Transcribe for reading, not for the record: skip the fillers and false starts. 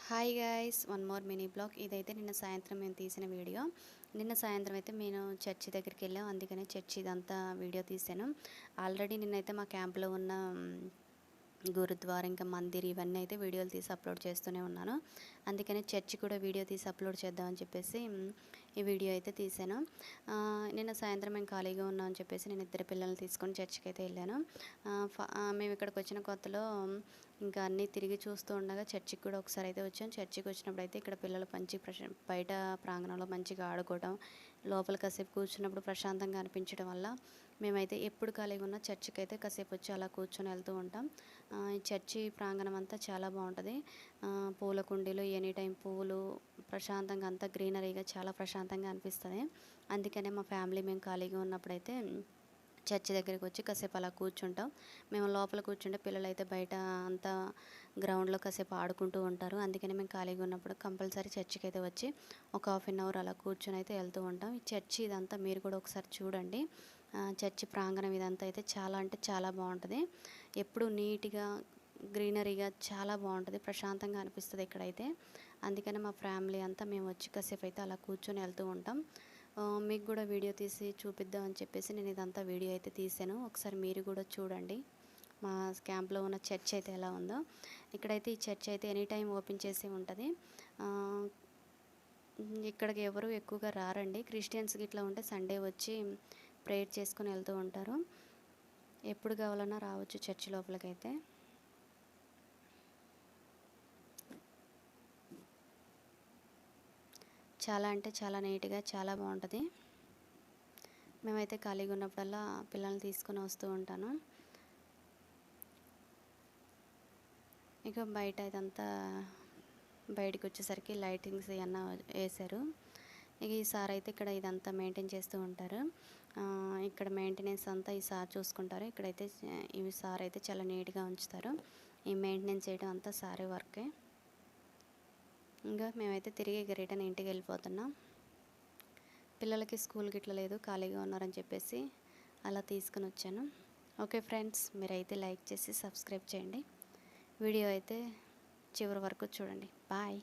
Hi guys, one more mini blog. ఇదైతే నిన్న సాయంత్రం మేము తీసిన వీడియో. నిన్న సాయంత్రం అయితే నేను చర్చి దగ్గరికి వెళ్ళాం, అందుకనే చర్చి ఇదంతా వీడియో తీసాను. ఆల్రెడీ నిన్నైతే మా క్యాంప్లో ఉన్న గురుద్వారా ఇంకా మందిర్ ఇవన్నీ అయితే వీడియోలు తీసి అప్లోడ్ చేస్తూనే ఉన్నాను. అందుకని చర్చి కూడా వీడియో తీసి అప్లోడ్ చేద్దామని చెప్పేసి ఈ వీడియో అయితే తీసాను. నిన్న సాయంత్రం మేము ఖాళీగా ఉన్నాం అని చెప్పేసి నేను ఇద్దరు పిల్లల్ని తీసుకొని చర్చికి అయితే వెళ్ళాను. మేము ఇక్కడికి వచ్చిన కొత్తలో ఇంకా అన్నీ తిరిగి చూస్తూ ఉండగా చర్చికి కూడా ఒకసారి అయితే వచ్చాం. చర్చికి వచ్చినప్పుడు అయితే ఇక్కడ పిల్లలు మంచి బయట ప్రాంగణంలో మంచిగా ఆడుకోవడం, లోపల కాసేపు కూర్చున్నప్పుడు ప్రశాంతంగా అనిపించడం వల్ల మేమైతే ఎప్పుడు ఖాళీగా ఉన్నా చర్చికి అయితే కాసేపు వచ్చి అలా కూర్చొని వెళ్తూ ఉంటాం. ఈ చర్చి ప్రాంగణం అంతా చాలా బాగుంటుంది. పూల కుండీలు, ఎనీ టైం పువ్వులు, ప్రశాంతంగా అంతా గ్రీనరీగా చాలా ప్రశాంతంగా అనిపిస్తుంది. అందుకనే మా ఫ్యామిలీ మేము ఖాళీగా ఉన్నప్పుడైతే చర్చి దగ్గరికి వచ్చి కాసేపు అలా కూర్చుంటాం. మేము లోపల కూర్చుంటే పిల్లలు అయితే బయట అంతా గ్రౌండ్లో కాసేపు ఆడుకుంటూ ఉంటారు. అందుకని మేము ఖాళీగా ఉన్నప్పుడు కంపల్సరీ చర్చికి అయితే వచ్చి ఒక హాఫ్ అన్ అవర్ అలా కూర్చొని అయితే వెళ్తూ ఉంటాం. ఈ చర్చి ఇదంతా మీరు కూడా ఒకసారి చూడండి. చర్చి ప్రాంగణం ఇదంతా అయితే చాలా అంటే చాలా బాగుంటుంది. ఎప్పుడు నీట్గా గ్రీనరీగా చాలా బాగుంటుంది, ప్రశాంతంగా అనిపిస్తుంది ఇక్కడైతే. అందుకని మా ఫ్యామిలీ అంతా మేము వచ్చి కాసేపు అయితే అలా కూర్చొని వెళ్తూ ఉంటాం. మీకు కూడా వీడియో తీసి చూపిద్దామని చెప్పేసి నేను ఇదంతా వీడియో అయితే తీసాను. ఒకసారి మీరు కూడా చూడండి మా క్యాంప్లో ఉన్న చర్చ్ అయితే ఎలా ఉందో. ఇక్కడైతే ఈ చర్చ్ అయితే ఎనీ టైం ఓపెన్ చేసి ఉంటుంది. ఇక్కడికి ఎవరు ఎక్కువగా రారండి. క్రిస్టియన్స్కి ఇట్లా ఉంటే సండే వచ్చి ప్రేయర్ చేసుకొని వెళ్తూ ఉంటారు. ఎప్పుడు కావాలన్నా రావచ్చు చర్చి లోపలికైతే. చాలా అంటే చాలా నీట్గా చాలా బాగుంటుంది. మేమైతే ఖాళీగా ఉన్నప్పుడల్లా పిల్లల్ని తీసుకొని వస్తూ ఉంటాను. ఇక బయట ఇదంతా బయటకు వచ్చేసరికి లైటింగ్స్ ఏమన్నా వేశారు. ఇక ఈ సార్ అయితే ఇక్కడ ఇదంతా మెయింటైన్ చేస్తూ ఉంటారు. ఇక్కడ మెయింటెనెన్స్ అంతా ఈ సార్ చూసుకుంటారు. ఇక్కడైతే ఈ సార్ అయితే చాలా నీట్గా ఉంచుతారు. ఈ మెయింటెనెన్స్ చేయడం అంతా సారే వర్కే. ఇంకా మేమైతే తిరిగి ఇక రిటర్న్ ఇంటికి వెళ్ళిపోతున్నాం. పిల్లలకి స్కూల్కి ఇట్లా లేదు, ఖాళీగా ఉన్నారని చెప్పేసి అలా తీసుకుని వచ్చాను. ఓకే ఫ్రెండ్స్, మీరైతే లైక్ చేసి సబ్స్క్రైబ్ చేయండి. వీడియో అయితే చివరి వరకు చూడండి. బాయ్.